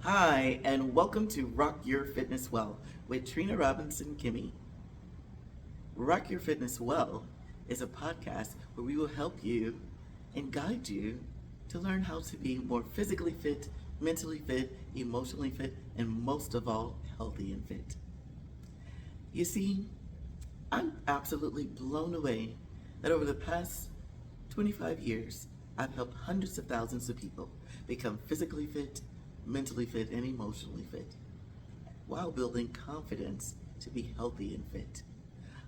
Hi, and welcome to Rock Your Fitness Well with Trina Robinson Kimmy. Rock Your Fitness Well is a podcast where we will help you and guide you to learn how to be more physically fit, mentally fit, emotionally fit, and most of all, healthy and fit. You see, I'm absolutely blown away that over the past 25 years, I've helped hundreds of thousands of people become physically fit, mentally fit, and emotionally fit while building confidence to be healthy and fit.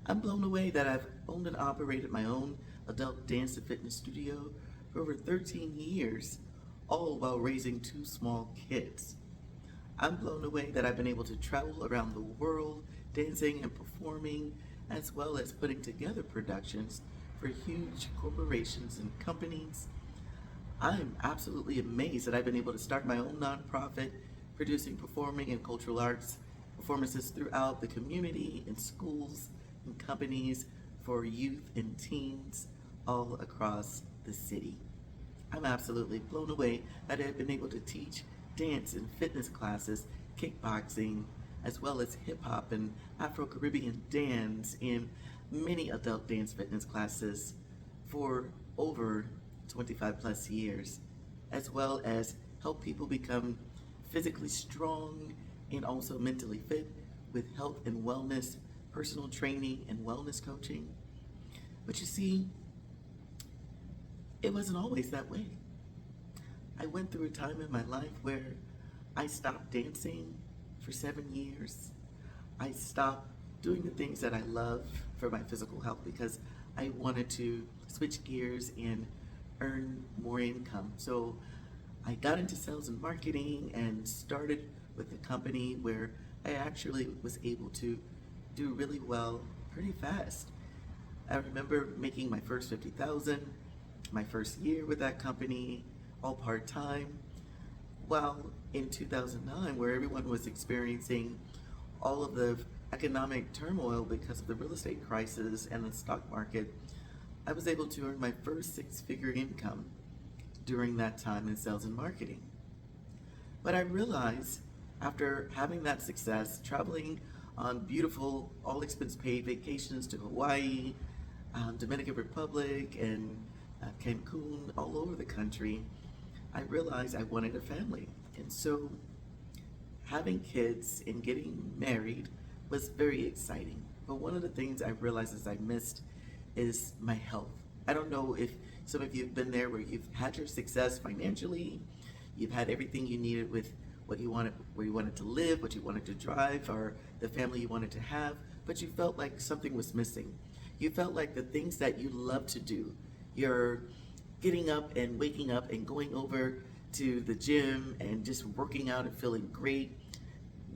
I'm blown away that I've owned and operated my own adult dance and fitness studio for over 13 years, all while raising two small kids. I'm blown away that I've been able to travel around the world dancing and performing, as well as putting together productions for huge corporations and companies. I'm absolutely amazed that I've been able to start my own nonprofit producing performing and cultural arts performances throughout the community, in schools, and companies for youth and teens all across the city. I'm absolutely blown away that I've been able to teach dance and fitness classes, kickboxing, as well as hip hop and Afro Caribbean dance in many adult dance fitness classes for over 25 plus years, as well as help people become physically strong and also mentally fit with health and wellness, personal training, and wellness coaching. But you see, it wasn't always that way. I went through a time in my life where I stopped dancing for 7 years. I stopped doing the things that I love for my physical health because I wanted to switch gears and earn more income. So I got into sales and marketing and started with a company where I actually was able to do really well pretty fast. I remember making my first 50,000 my first year with that company, all part-time. Well, in 2009, where everyone was experiencing all of the economic turmoil because of the real estate crisis and the stock market, I was able to earn my first six-figure income during that time in sales and marketing. But I realized after having that success, traveling on beautiful, all expense paid vacations to Hawaii, Dominican Republic, and Cancun, all over the country, I realized I wanted a family. And so having kids and getting married was very exciting. But one of the things I realized is I missed is my health. I don't know if some of you have been there where you've had your success financially, you've had everything you needed with what you wanted, where you wanted to live, what you wanted to drive, or the family you wanted to have, but you felt like something was missing. You felt like the things that you love to do, you're getting up and waking up and going over to the gym and just working out and feeling great,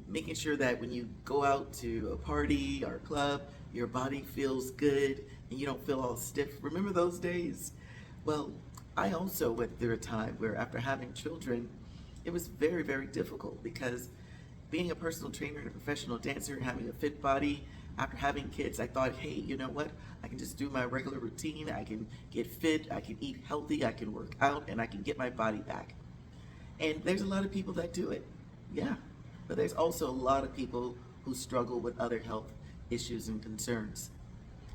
making sure that when you go out to a party or a club, your body feels good and you don't feel all stiff. Remember those days? Well, I also went through a time where after having children, it was very, very difficult because being a personal trainer and a professional dancer and having a fit body, after having kids, I thought, hey, you know what? I can just do my regular routine. I can get fit. I can eat healthy. I can work out and I can get my body back. And there's a lot of people that do it. Yeah. But there's also a lot of people who struggle with other health issues and concerns.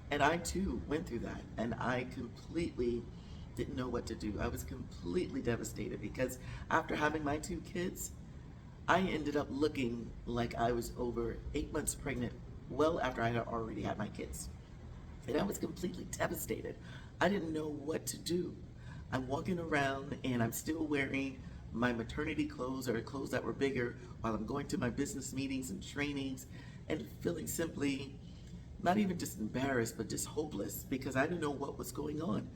And I too went through that and I completely didn't know what to do. I was completely devastated because after having my two kids, I ended up looking like I was over 8 months pregnant, well after I had already had my kids. And I was completely devastated. I didn't know what to do. I'm walking around and I'm still wearing my maternity clothes or clothes that were bigger while I'm going to my business meetings and trainings and feeling simply not even just embarrassed, but just hopeless because I didn't know what was going on.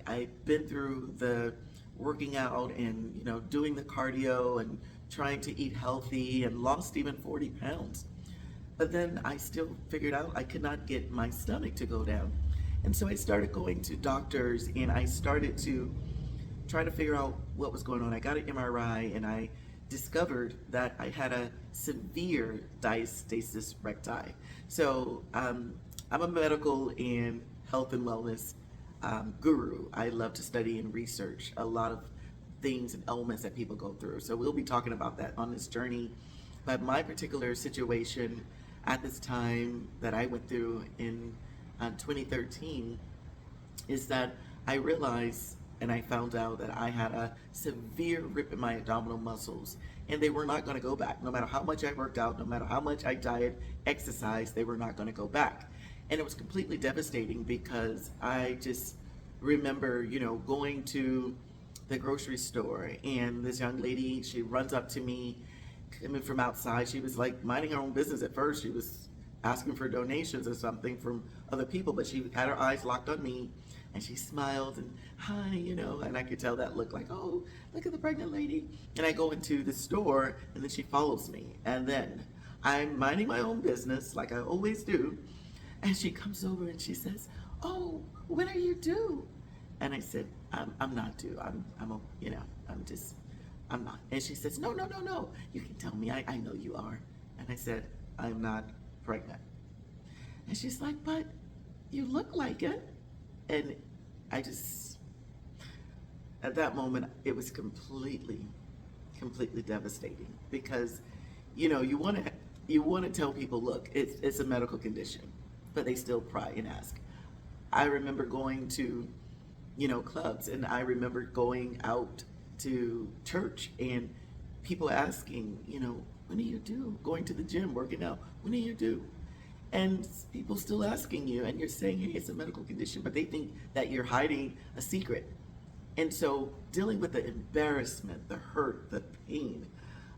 I've been through the working out and, doing the cardio and trying to eat healthy and lost even 40 pounds. But then I still figured out I could not get my stomach to go down. And so I started going to doctors and I started to try to figure out what was going on. I got an MRI and I discovered that I had a severe diastasis recti. So I'm a medical and health and wellness guru. I love to study and research a lot of things and elements that people go through. So we'll be talking about that on this journey. But my particular situation at this time that I went through in 2013 is that I realized and I found out that I had a severe rip in my abdominal muscles, and they were not going to go back. No matter how much I worked out, no matter how much I diet, exercise, they were not going to go back. And it was completely devastating because I just remember, going to the grocery store, and this young lady, she runs up to me coming from outside. She was like minding her own business at first. She was asking for donations or something from other people, but she had her eyes locked on me, and she smiled and hi, and I could tell that look like, oh, look at the pregnant lady. And I go into the store, and then she follows me, and then I'm minding my own business like I always do, and she comes over and she says, oh, when are you due? And I said, I'm not due. I'm not. And she says, no, you can tell me. I know you are. And I said, I'm not pregnant. And she's like, but you look like it. And I just, at that moment, it was completely devastating because, you want to tell people, look, it's a medical condition, but they still pry and ask. I remember going to, clubs, and I remember going out to church and people asking, when are you due? Going to the gym, working out, when are you due? And people still asking you, and you're saying, hey, it's a medical condition, but they think that you're hiding a secret. And so dealing with the embarrassment, the hurt, the pain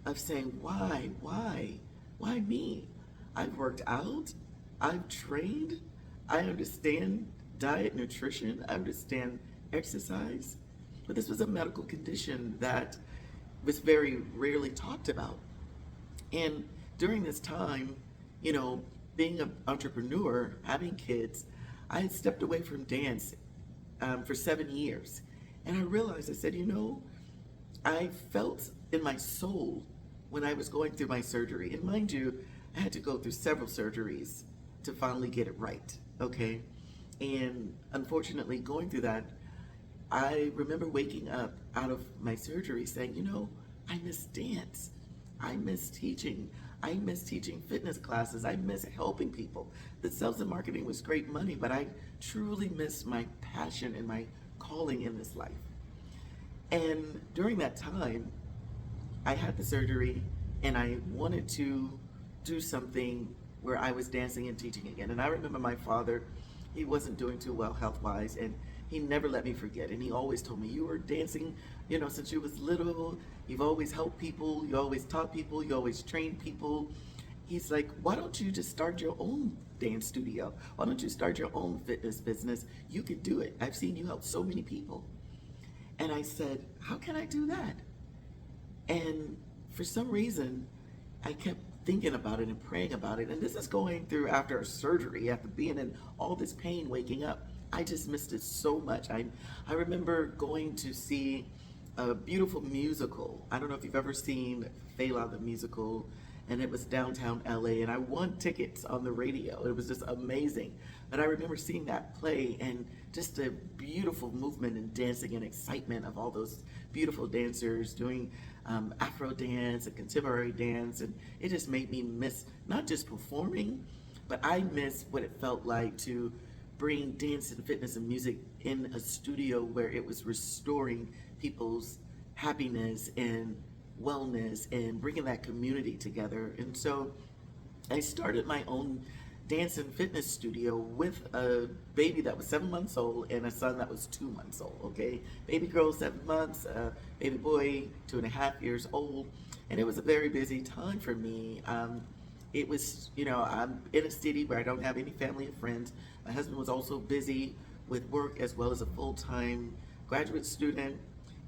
of saying, why me? I've worked out, I've trained, I understand diet, nutrition, I understand exercise, but this was a medical condition that was very rarely talked about. And during this time, being an entrepreneur, having kids, I had stepped away from dance for 7 years. And I realized, I said, I felt in my soul when I was going through my surgery. And mind you, I had to go through several surgeries to finally get it right, okay? And unfortunately, going through that, I remember waking up out of my surgery saying, I miss dance. I miss teaching. I miss teaching fitness classes. I miss helping people. The sales and marketing was great money, but I truly miss my passion and my calling in this life. And during that time, I had the surgery and I wanted to do something where I was dancing and teaching again. And I remember my father, he wasn't doing too well health-wise, and he never let me forget. And he always told me, you were dancing, since you was little. You've always helped people. You always taught people. You always trained people. He's like, why don't you just start your own dance studio? Why don't you start your own fitness business? You can do it. I've seen you help so many people. And I said, how can I do that? And for some reason, I kept thinking about it and praying about it. And this is going through after a surgery, after being in all this pain, waking up. I just missed it so much. I remember going to see a beautiful musical. I don't know if you've ever seen Fela the musical, and it was downtown LA, and I won tickets on the radio. It was just amazing. But I remember seeing that play and just the beautiful movement and dancing and excitement of all those beautiful dancers doing Afro dance and contemporary dance, and it just made me miss not just performing, but I miss what it felt like to bring dance and fitness and music in a studio where it was restoring people's happiness and wellness and bringing that community together. And so I started my own dance and fitness studio with a baby that was 7 months old and a son that was 2 months old, okay? Baby girl, 7 months, baby boy, 2.5 years old. And it was a very busy time for me. It was, I'm in a city where I don't have any family or friends. My husband was also busy with work as well as a full-time graduate student.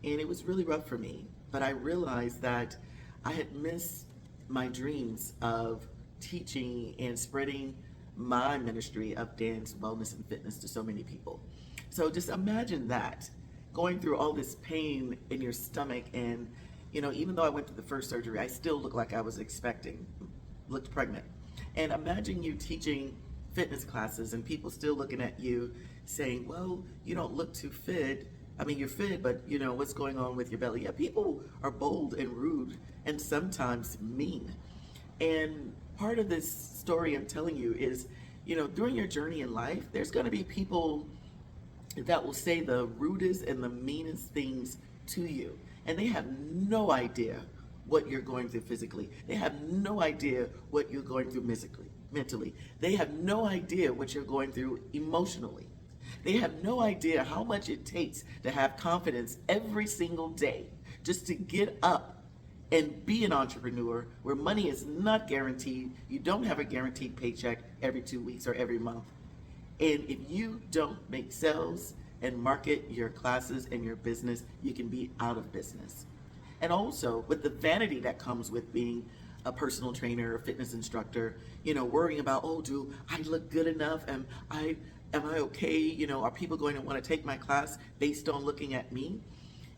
And it was really rough for me. But I realized that I had missed my dreams of teaching and spreading my ministry of dance, wellness, and fitness to so many people. So just imagine that, going through all this pain in your stomach, and even though I went through the first surgery, I still looked like I was looked pregnant. And imagine you teaching fitness classes and people still looking at you saying, well, you don't look too fit, I mean, you're fit, but what's going on with your belly? Yeah, people are bold and rude and sometimes mean. And part of this story I'm telling you is, during your journey in life, there's going to be people that will say the rudest and the meanest things to you. And they have no idea what you're going through physically. They have no idea what you're going through mentally. They have no idea what you're going through emotionally. They have no idea how much it takes to have confidence every single day just to get up and be an entrepreneur where money is not guaranteed. You don't have a guaranteed paycheck every 2 weeks or every month. And if you don't make sales and market your classes and your business, you can be out of business. And also with the vanity that comes with being a personal trainer or fitness instructor, worrying about, oh, do I look good enough? Am I okay? Are people going to want to take my class based on looking at me?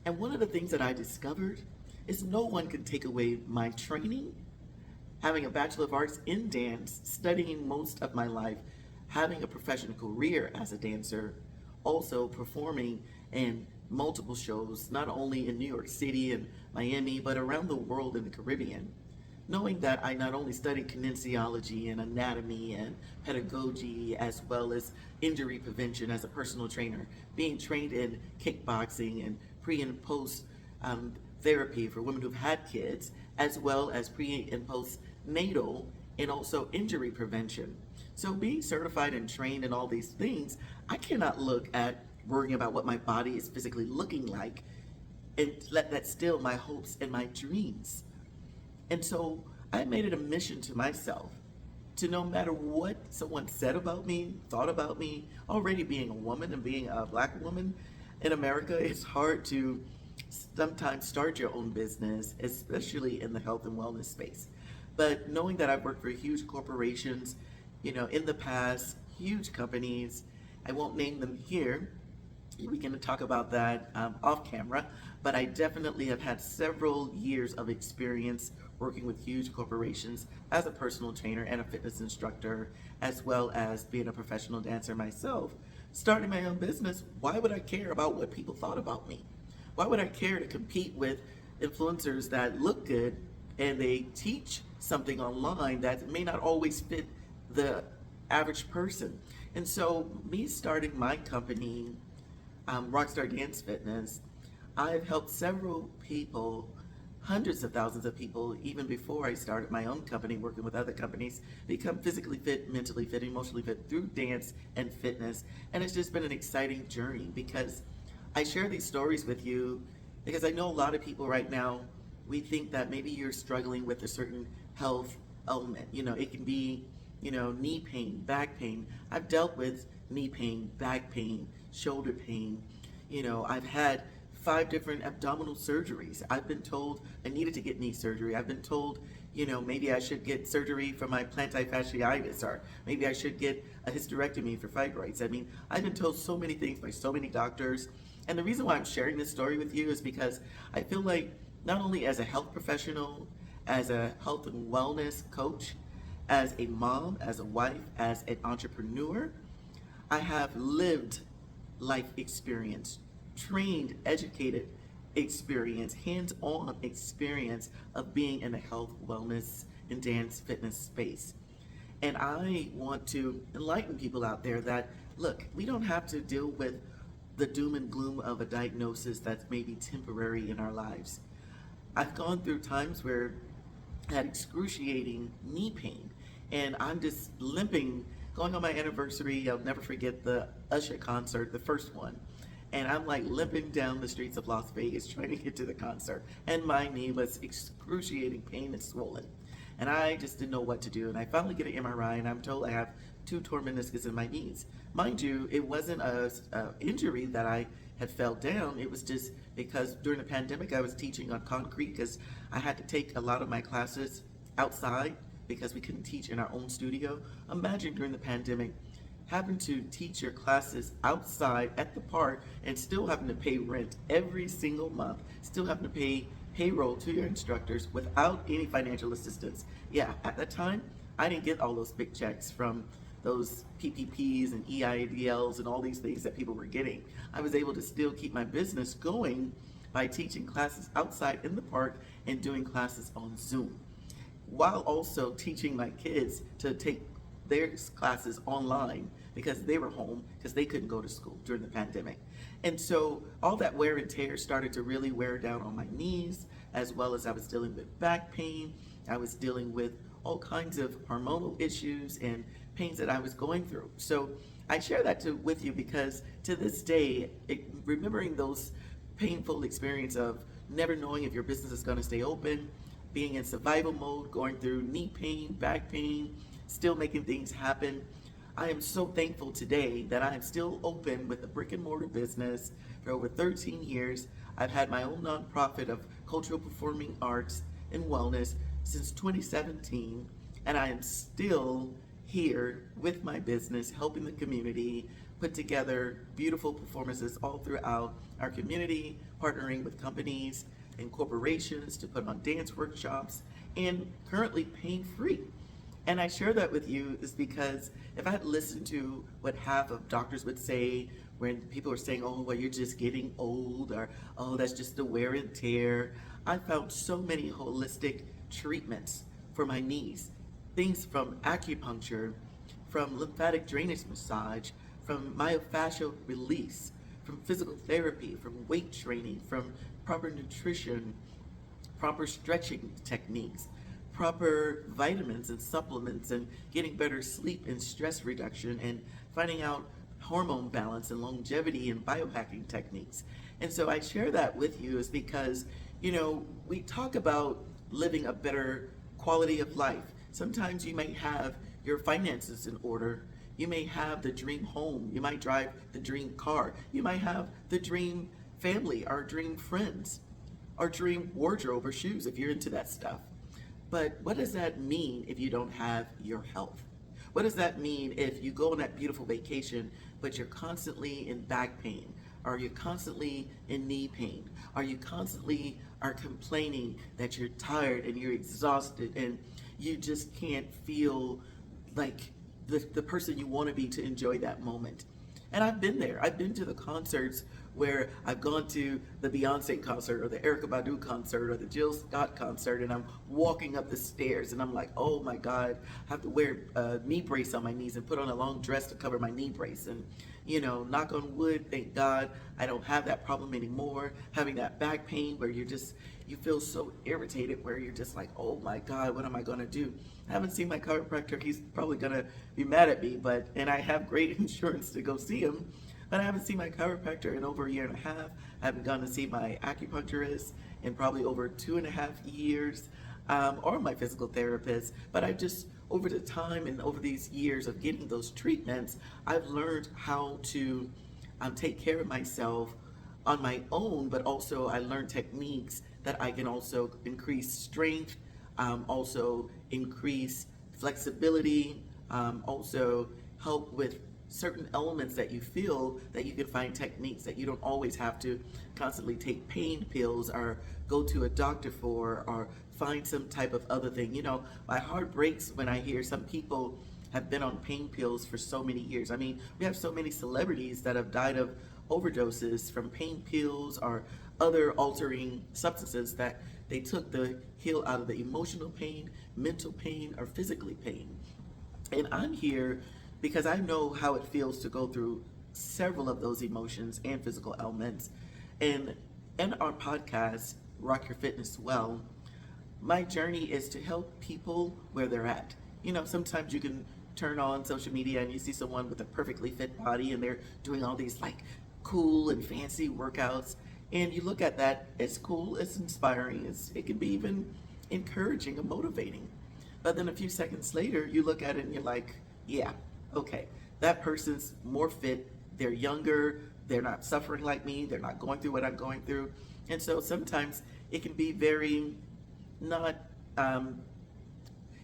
And one of the things that I discovered is no one can take away my training, having a Bachelor of Arts in dance, studying most of my life, having a professional career as a dancer, also performing in multiple shows, not only in New York City and Miami, but around the world in the Caribbean. Knowing that I not only studied kinesiology and anatomy and pedagogy, as well as injury prevention as a personal trainer, being trained in kickboxing and pre and post therapy for women who've had kids, as well as pre and post natal and also injury prevention. So being certified and trained in all these things, I cannot look at worrying about what my body is physically looking like and let that steal my hopes and my dreams. And so I made it a mission to myself to, no matter what someone said about me, thought about me, already being a woman and being a Black woman in America, it's hard to sometimes start your own business, especially in the health and wellness space. But knowing that I've worked for huge corporations, in the past, huge companies, I won't name them here. We can talk about that off camera, but I definitely have had several years of experience working with huge corporations as a personal trainer and a fitness instructor, as well as being a professional dancer myself. Starting my own business, why would I care about what people thought about me? Why would I care to compete with influencers that look good and they teach something online that may not always fit the average person? And so me starting my company, Rockstar Dance Fitness, I've helped several people, hundreds of thousands of people, even before I started my own company working with other companies, become physically fit, mentally fit, emotionally fit through dance and fitness. And it's just been an exciting journey because I share these stories with you because I know a lot of people right now, we think that maybe you're struggling with a certain health element. It can be, knee pain, back pain. I've dealt with knee pain, back pain, shoulder pain. I've had 5 different abdominal surgeries. I've been told I needed to get knee surgery. I've been told, maybe I should get surgery for my plantar fasciitis, or maybe I should get a hysterectomy for fibroids. I mean, I've been told so many things by so many doctors. And the reason why I'm sharing this story with you is because I feel like not only as a health professional, as a health and wellness coach, as a mom, as a wife, as an entrepreneur, I have lived life experience, trained, educated experience, hands-on experience of being in the health, wellness, and dance fitness space. And I want to enlighten people out there that, look, we don't have to deal with the doom and gloom of a diagnosis that's maybe temporary in our lives. I've gone through times where I had excruciating knee pain, and I'm just limping, going on my anniversary. I'll never forget the Usher concert, the first one. And I'm like limping down the streets of Las Vegas trying to get to the concert. And my knee was excruciating pain and swollen. And I just didn't know what to do. And I finally get an MRI and I'm told I have 2 torn meniscus in my knees. Mind you, it wasn't a injury that I had fell down. It was just because during the pandemic I was teaching on concrete because I had to take a lot of my classes outside because we couldn't teach in our own studio. Imagine during the pandemic having to teach your classes outside at the park and still having to pay rent every single month, still having to pay payroll to your instructors without any financial assistance. Yeah, at that time, I didn't get all those big checks from those PPPs and EIDLs and all these things that people were getting. I was able to still keep my business going by teaching classes outside in the park and doing classes on Zoom, while also teaching my kids to take their classes online because they were home because they couldn't go to school during the pandemic. And so all that wear and tear started to really wear down on my knees, as well as I was dealing with back pain. I was dealing with all kinds of hormonal issues and pains that I was going through. So I share that with you because to this day, remembering those painful experience of never knowing if your business is going to stay open, being in survival mode, going through knee pain, back pain, still making things happen. I am so thankful today that I am still open with a brick and mortar business for over 13 years. I've had my own nonprofit of cultural performing arts and wellness since 2017, and I am still here with my business, helping the community put together beautiful performances all throughout our community, partnering with companies and corporations to put on dance workshops, and currently pain-free. And I share that with you is because if I had listened to what half of doctors would say when people are saying, oh, well, you're just getting old, or, oh, that's just the wear and tear, I found so many holistic treatments for my knees. Things from acupuncture, from lymphatic drainage massage, from myofascial release, from physical therapy, from weight training, from proper nutrition, proper stretching techniques, proper vitamins and supplements, and getting better sleep and stress reduction, and finding out hormone balance and longevity and biohacking techniques. And so I share that with you is because, we talk about living a better quality of life. Sometimes you might have your finances in order. You may have the dream home. You might drive the dream car. You might have the dream family, or dream friends, or dream wardrobe or shoes if you're into that stuff. But what does that mean if you don't have your health? What does that mean if you go on that beautiful vacation, but you're constantly in back pain? Or you're constantly in knee pain? Or you constantly are complaining that you're tired and you're exhausted and you just can't feel like the person you want to be to enjoy that moment? And I've been there. I've been to the concerts where I've gone to the Beyonce concert or the Erykah Badu concert or the Jill Scott concert, and I'm walking up the stairs and I'm like, oh my God, I have to wear a knee brace on my knees and put on a long dress to cover my knee brace. And knock on wood, thank God, I don't have that problem anymore. Having that back pain where you feel so irritated where you're just like, oh my God, what am I gonna do? I haven't seen my chiropractor. He's probably gonna be mad at me, and I have great insurance to go see him, but I haven't seen my chiropractor in over a year and a half. I haven't gone to see my acupuncturist in probably over 2.5 years, or my physical therapist. But I've just, over the time and over these years of getting those treatments, I've learned how to take care of myself on my own, but also I learned techniques that I can also increase strength, also increase flexibility, also help with certain elements that you feel, that you can find techniques that you don't always have to constantly take pain pills or go to a doctor for, or find some type of other thing. My heart breaks when I hear some people have been on pain pills for so many years. I mean, we have so many celebrities that have died of overdoses from pain pills or other altering substances that they took to heal out of the emotional pain, mental pain, or physically pain. And I'm here because I know how it feels to go through several of those emotions and physical ailments. And in our podcast, Rock Your Fitness Well, my journey is to help people where they're at. Sometimes you can turn on social media and you see someone with a perfectly fit body and they're doing all these like cool and fancy workouts. And you look at that, it's cool, it's inspiring, it can be even encouraging and motivating. But then a few seconds later, you look at it and you're like, yeah, okay, that person's more fit, they're younger, they're not suffering like me, they're not going through what I'm going through. And so sometimes it can be very not,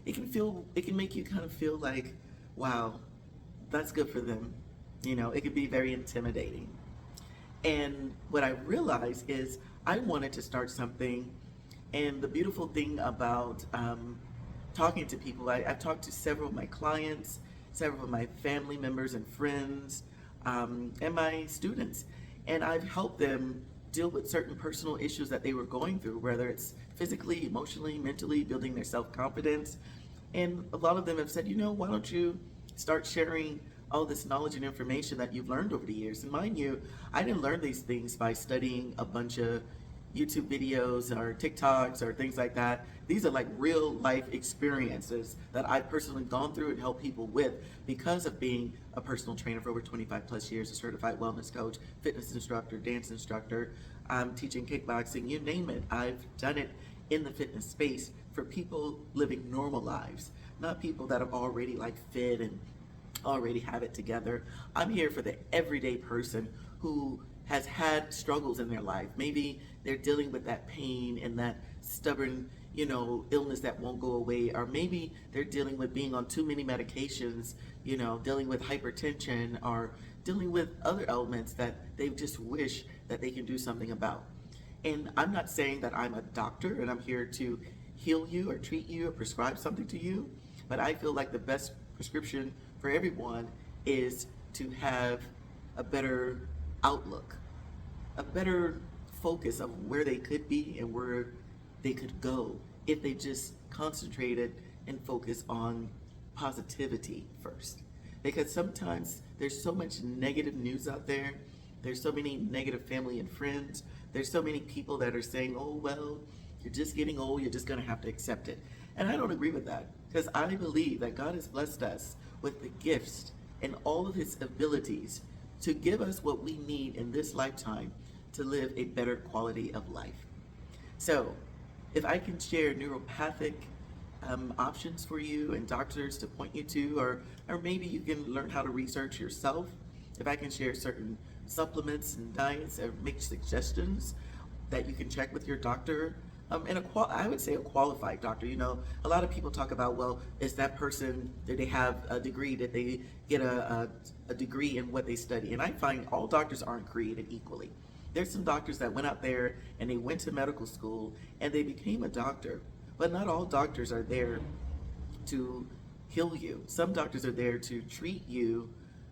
it can make you kind of feel like, wow, that's good for them. It can be very intimidating. And what I realized is I wanted to start something. And the beautiful thing about talking to people, I've talked to several of my clients, several of my family members and friends, and my students. And I've helped them deal with certain personal issues that they were going through, whether it's physically, emotionally, mentally, building their self-confidence. And a lot of them have said, why don't you start sharing all this knowledge and information that you've learned over the years? And mind you, I didn't learn these things by studying a bunch of YouTube videos or TikToks or things like that. These are like real life experiences that I've personally gone through and helped people with because of being a personal trainer for over 25 plus years, a certified wellness coach, fitness instructor, dance instructor, teaching kickboxing, you name it. I've done it in the fitness space for people living normal lives, not people that are already like fit and already have it together. I'm here for the everyday person who has had struggles in their life. Maybe they're dealing with that pain and that stubborn, illness that won't go away, or maybe they're dealing with being on too many medications, dealing with hypertension or dealing with other elements that they just wish that they can do something about. And I'm not saying that I'm a doctor and I'm here to heal you or treat you or prescribe something to you, but I feel like the best prescription for everyone is to have a better outlook, a better focus of where they could be and where they could go if they just concentrated and focused on positivity first. Because sometimes there's so much negative news out there. There's so many negative family and friends. There's so many people that are saying, oh, well, you're just getting old, you're just gonna have to accept it. And I don't agree with that, because I believe that God has blessed us with the gifts and all of his abilities to give us what we need in this lifetime to live a better quality of life. So if I can share neuropathic options for you and doctors to point you to, or maybe you can learn how to research yourself. If I can share certain supplements and diets or make suggestions that you can check with your doctor, and I would say a qualified doctor. A lot of people talk about, well, is that person, did they have a degree? Did they get a degree in what they study? And I find all doctors aren't created equally. There's some doctors that went out there and they went to medical school and they became a doctor, but not all doctors are there to heal you. Some doctors are there to treat you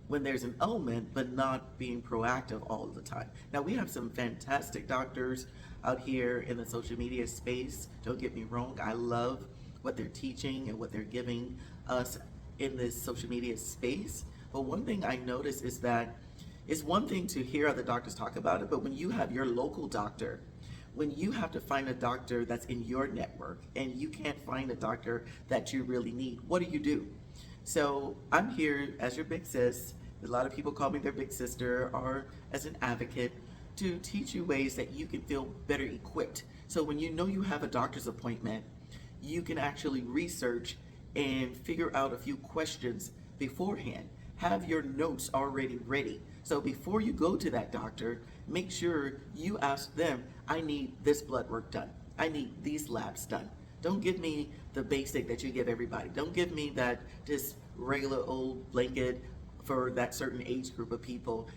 when there's an ailment, but not being proactive all the time. Now, we have some fantastic doctors out here in the social media space. Don't get me wrong, I love what they're teaching and what they're giving us in this social media space. But one thing I notice is that it's one thing to hear other doctors talk about it, but when you have your local doctor, when you have to find a doctor that's in your network and you can't find a doctor that you really need, what do? So I'm here as your big sis. A lot of people call me their big sister, or as an advocate, to teach you ways that you can feel better equipped. So when you have a doctor's appointment, you can actually research and figure out a few questions beforehand. Have your notes already ready. So before you go to that doctor, make sure you ask them, I need this blood work done. I need these labs done. Don't give me the basic that you give everybody. Don't give me that just regular old blanket for that certain age group of people.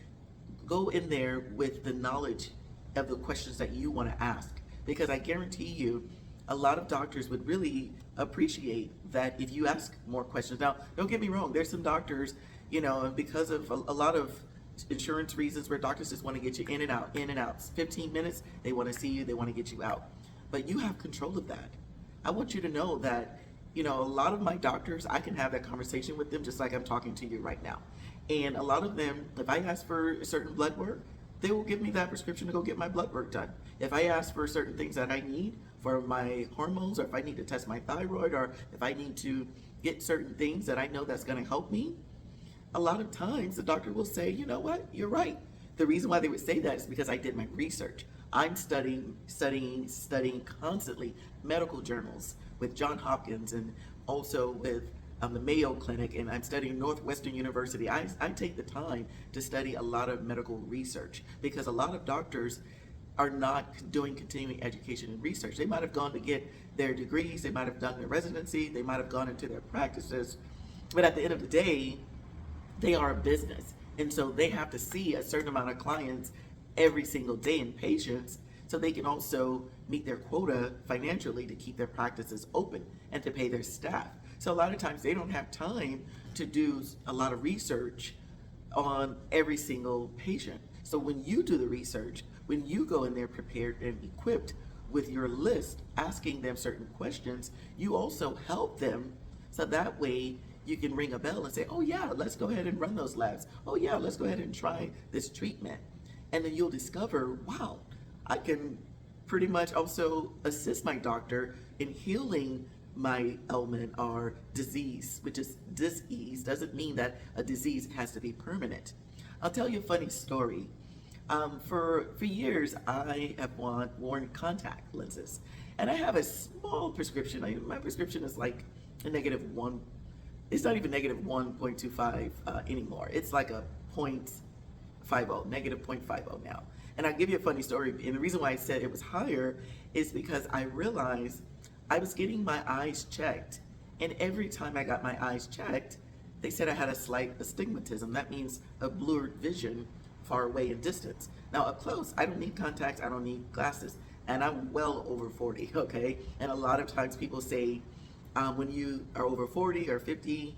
Go in there with the knowledge of the questions that you want to ask, because I guarantee you a lot of doctors would really appreciate that if you ask more questions. Now, don't get me wrong, there's some doctors, because of a lot of insurance reasons where doctors just want to get you in and out. 15 minutes, they want to see you, they want to get you out. But you have control of that. I want you to know that, a lot of my doctors, I can have that conversation with them just like I'm talking to you right now. And a lot of them, if I ask for certain blood work, they will give me that prescription to go get my blood work done. If I ask for certain things that I need for my hormones, or if I need to test my thyroid, or if I need to get certain things that I know that's going to help me, a lot of times the doctor will say, you know what, you're right. The reason why they would say that is because I did my research. I'm studying constantly medical journals with Johns Hopkins and also with the Mayo Clinic, and I'm studying Northwestern University. I take the time to study a lot of medical research, because a lot of doctors are not doing continuing education and research. They might have gone to get their degrees, they might have done their residency, they might have gone into their practices, but at the end of the day, they are a business. And so they have to see a certain amount of clients every single day and patients, so they can also meet their quota financially to keep their practices open and to pay their staff. So a lot of times they don't have time to do a lot of research on every single patient. So when you do the research, when you go in there prepared and equipped with your list, asking them certain questions, you also help them so that way you can ring a bell and say, oh yeah, let's go ahead and run those labs. Oh yeah, let's go ahead and try this treatment. And then you'll discover, wow, I can pretty much also assist my doctor in healing my ailment or disease, which is disease doesn't mean that a disease has to be permanent. I'll tell you a funny story. For years, I have worn contact lenses, and I have a small prescription. My prescription is like a negative one. It's not even negative 1.25 anymore. It's like a 0.50, negative 0.50 now. And I'll give you a funny story. And the reason why I said it was higher is because I realized I was getting my eyes checked, and every time I got my eyes checked, they said I had a slight astigmatism. That means a blurred vision far away in distance. Now up close, I don't need contacts, I don't need glasses, and I'm well over 40, okay? And a lot of times people say, when you are over 40 or 50,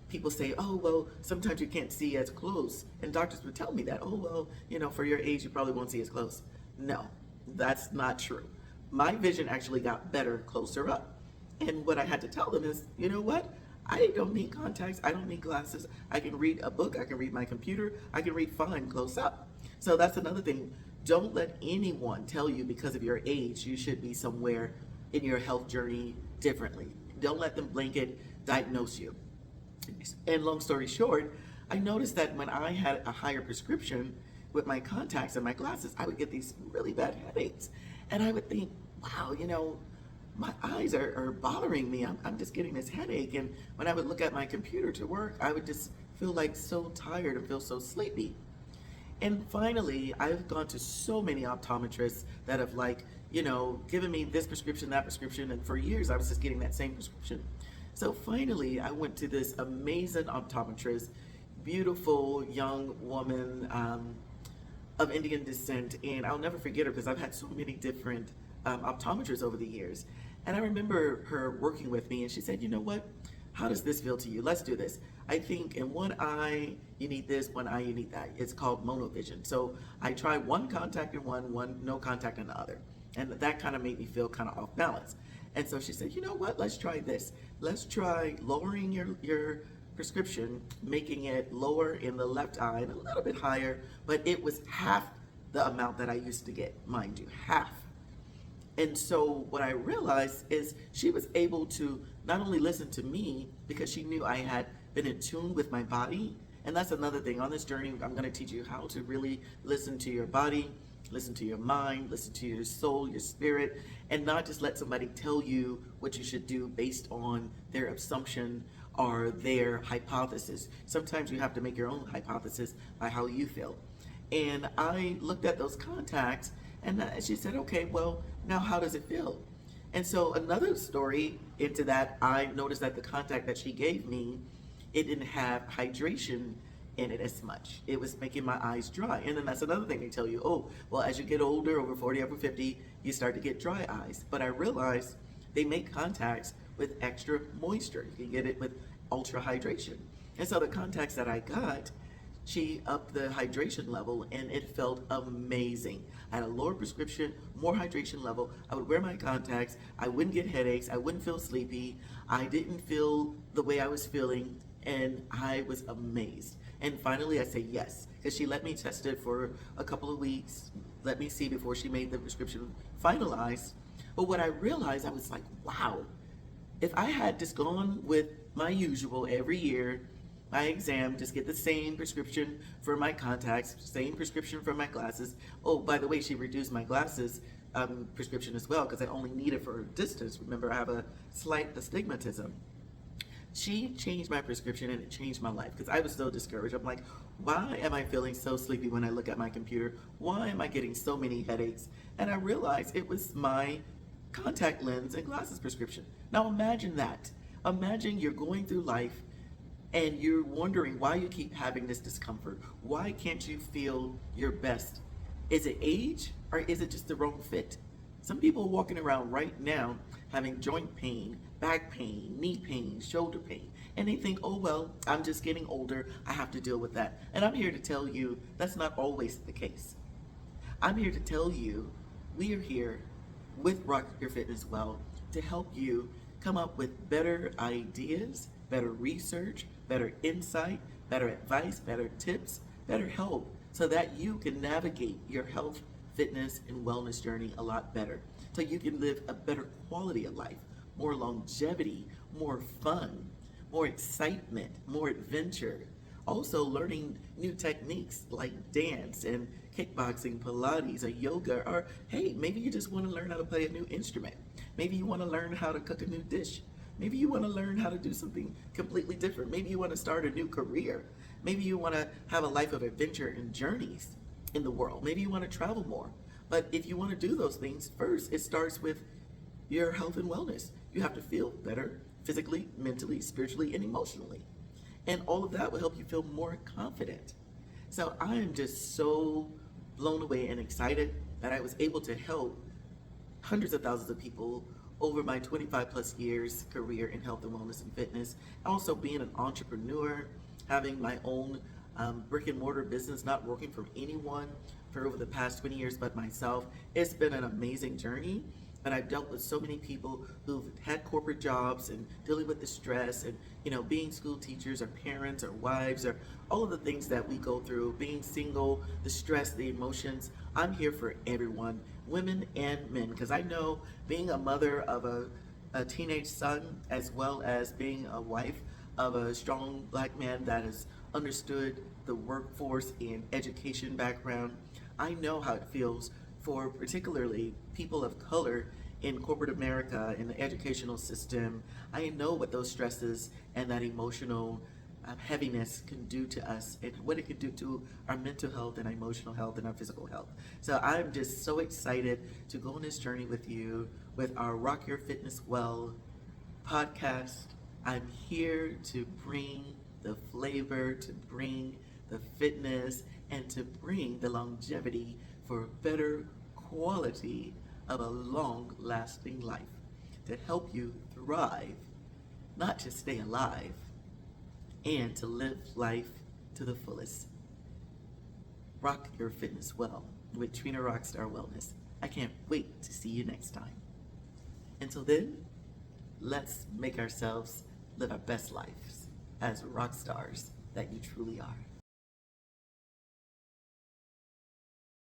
people say, oh, well, sometimes you can't see as close. And doctors would tell me that, oh, well, for your age, you probably won't see as close. No, that's not true. My vision actually got better closer up. And what I had to tell them is, you know what? I don't need contacts. I don't need glasses. I can read a book. I can read my computer. I can read fine close up. So that's another thing. Don't let anyone tell you because of your age you should be somewhere in your health journey differently. Don't let them blanket diagnose you. And long story short, I noticed that when I had a higher prescription with my contacts and my glasses, I would get these really bad headaches. And I would think, wow, my eyes are bothering me. I'm just getting this headache. And when I would look at my computer to work, I would just feel like so tired and feel so sleepy. And finally, I've gone to so many optometrists that have given me this prescription, that prescription. And for years, I was just getting that same prescription. So finally, I went to this amazing optometrist, beautiful young woman of Indian descent. And I'll never forget her because I've had so many different optometrists over the years. And I remember her working with me and she said, you know what? How does this feel to you? Let's do this. I think in one eye you need this, one eye you need that. It's called monovision. So I tried one contact in one no contact in the other. And that kind of made me feel kind of off balance. And so she said, you know what? Let's try this. Let's try lowering your prescription, making it lower in the left eye and a little bit higher, but it was half the amount that I used to get, mind you, half. And so what I realized is she was able to not only listen to me because she knew I had been in tune with my body. And that's another thing. On this journey, I'm going to teach you how to really listen to your body, listen to your mind, listen to your soul, your spirit, and not just let somebody tell you what you should do based on their assumption or their hypothesis. Sometimes you have to make your own hypothesis by how you feel. And I looked at those contacts and she said, okay, well, now how does it feel? And so another story into that, I noticed that the contact that she gave me, it didn't have hydration in it as much. It was making my eyes dry. And then that's another thing they tell you, oh, well, as you get older, over 40, over 50, you start to get dry eyes. But I realized they make contacts with extra moisture. You can get it with ultra hydration. And so the contacts that I got, she upped the hydration level and it felt amazing. I had a lower prescription, more hydration level. I would wear my contacts. I wouldn't get headaches. I wouldn't feel sleepy. I didn't feel the way I was feeling, and I was amazed. And finally I said yes, because she let me test it for a couple of weeks, let me see before she made the prescription finalized. But what I realized, I was like, wow, if I had just gone with my usual every year, my exam, just get the same prescription for my contacts, same prescription for my glasses. Oh, by the way, she reduced my glasses prescription as well because I only need it for distance. Remember, I have a slight astigmatism. She changed my prescription and it changed my life because I was so discouraged. I'm like, why am I feeling so sleepy when I look at my computer? Why am I getting so many headaches? And I realized it was my contact lens and glasses prescription. Now imagine that. Imagine you're going through life and you're wondering why you keep having this discomfort. Why can't you feel your best Is it age or is it just the wrong fit? Some people are walking around right now having joint pain, back pain, knee pain, shoulder pain, and they think, oh, well, I'm just getting older. I have to deal with that. And I'm here to tell you that's not always the case. I'm here to tell you we are here with Rock Your Fitness Well to help you come up with better ideas, better research, better insight, better advice, better tips, better help so that you can navigate your health, fitness, and wellness journey a lot better. So you can live a better quality of life, more longevity, more fun, more excitement, more adventure. Also, learning new techniques like dance and kickboxing, Pilates, or yoga, or hey, maybe you just want to learn how to play a new instrument. Maybe you want to learn how to cook a new dish. Maybe you want to learn how to do something completely different. Maybe you want to start a new career. Maybe you want to have a life of adventure and journeys in the world. Maybe you want to travel more. But if you want to do those things, first, it starts with your health and wellness. You have to feel better physically, mentally, spiritually, and emotionally. And all of that will help you feel more confident. So I am just so blown away and excited that I was able to help hundreds of thousands of people over my 25 plus years career in health and wellness and fitness. Also being an entrepreneur, having my own brick and mortar business, not working for anyone for over the past 20 years but myself. It's been an amazing journey. And I've dealt with so many people who've had corporate jobs and dealing with the stress and, being school teachers or parents or wives or all of the things that we go through, being single, the stress, the emotions. I'm here for everyone, women and men, because I know being a mother of a teenage son as well as being a wife of a strong black man that has understood the workforce and education background, I know how it feels for particularly people of color in corporate America, in the educational system. I know what those stresses and that emotional heaviness can do to us and what it can do to our mental health and our emotional health and our physical health. So I'm just so excited to go on this journey with you with our Rock Your Fitness Well podcast. I'm here to bring the flavor, to bring the fitness, and to bring the longevity for a better quality of a long-lasting life, to help you thrive, not just stay alive, and to live life to the fullest. Rock Your Fitness Well with Trina Rockstar Wellness. I can't wait to see you next time. Until then, let's make ourselves live our best lives as rock stars that you truly are.